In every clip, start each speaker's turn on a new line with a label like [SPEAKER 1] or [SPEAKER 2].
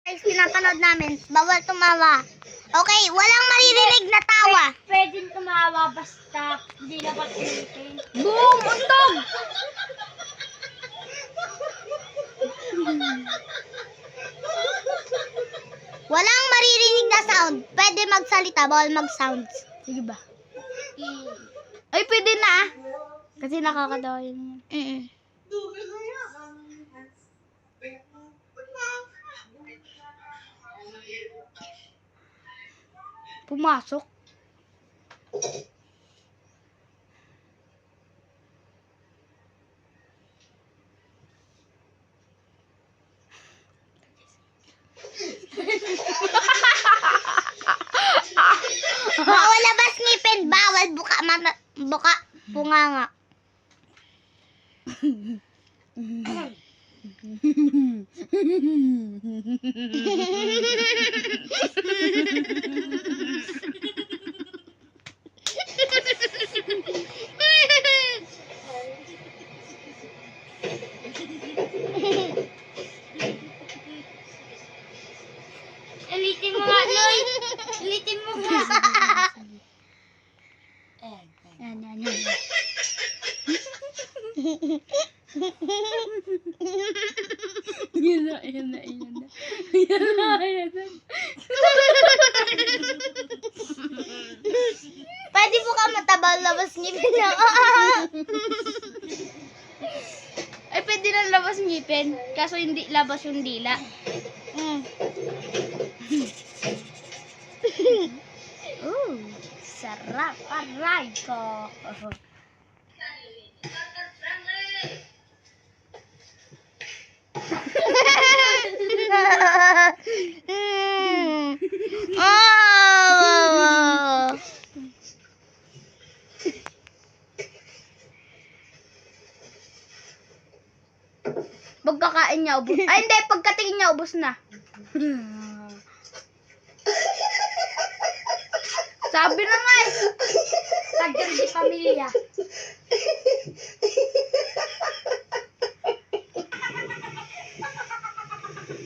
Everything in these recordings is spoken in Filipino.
[SPEAKER 1] Guys, pinapanood namin. Bawal tumawa. Okay, walang maririnig na tawa.
[SPEAKER 2] Pwede tumawa basta hindi dapat ulitin.
[SPEAKER 1] Boom! Untog! Walang maririnig na sound. Pwede magsalita, bawal mag-sounds. Sige ba? Ay, pwede na ah. Kasi nakakatawa yun. Pumasok. Bawal labas ngipin, bawal buka punganga.
[SPEAKER 2] Ulitin mo nga, Noy. Ulitin mo nga.
[SPEAKER 1] Yan. Yan na. Pwede po ka matabal labas ngipin na. Ay, pwede lang labas ngipin. Kaso hindi labas yung dila. Sarap. Aray ko. Pagkakain niya, ubos. Ay, hindi. Pagkatingin niya, ubos na. Sabi na nga eh.
[SPEAKER 2] Tagyan di pamilya.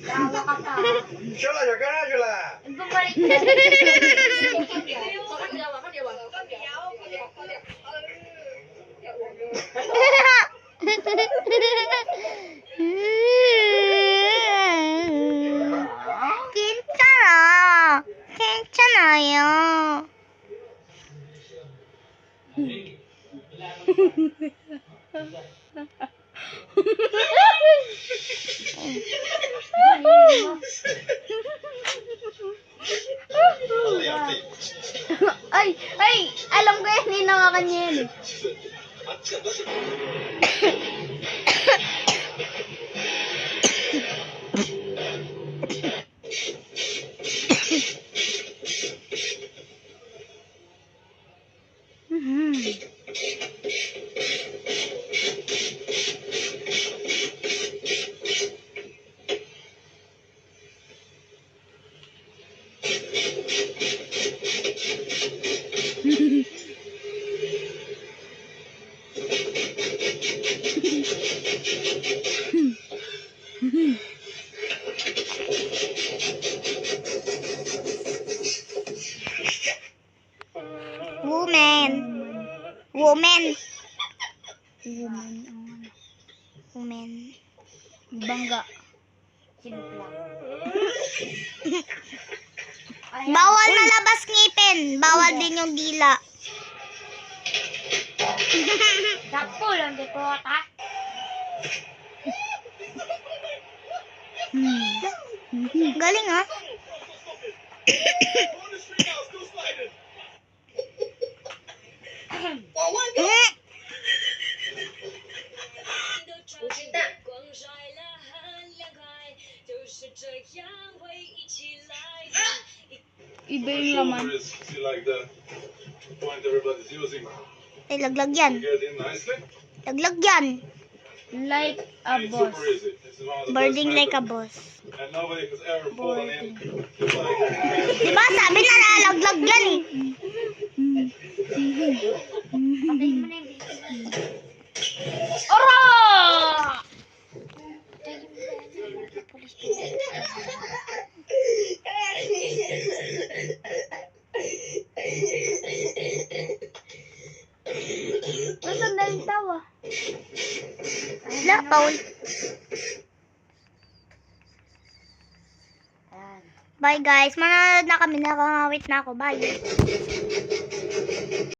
[SPEAKER 2] Tawa ka pa.
[SPEAKER 3] Angela, ya cara, Angela.
[SPEAKER 2] Bumalik na.
[SPEAKER 1] 괜찮아요. Ay, alam ko yan, hinawakan niya yan. Woman. Bangga. Bawal malabas ngipin. Bawal din yung dila.
[SPEAKER 2] Sakto lang di po ta.
[SPEAKER 1] Galing ah. Iba yung laman. Ay, laglag yan. Laglag yan. Like a boss. Birding like a boss. Birding. Diba sabi na lalaglag yan eh.
[SPEAKER 2] Patayin mo na yung video.
[SPEAKER 1] Ora!
[SPEAKER 2] Patayin mo na yung police.
[SPEAKER 1] Wala, Paul.
[SPEAKER 2] Ayan.
[SPEAKER 1] Bye guys. Manonood na kami. Nakangawit na ako. Bye.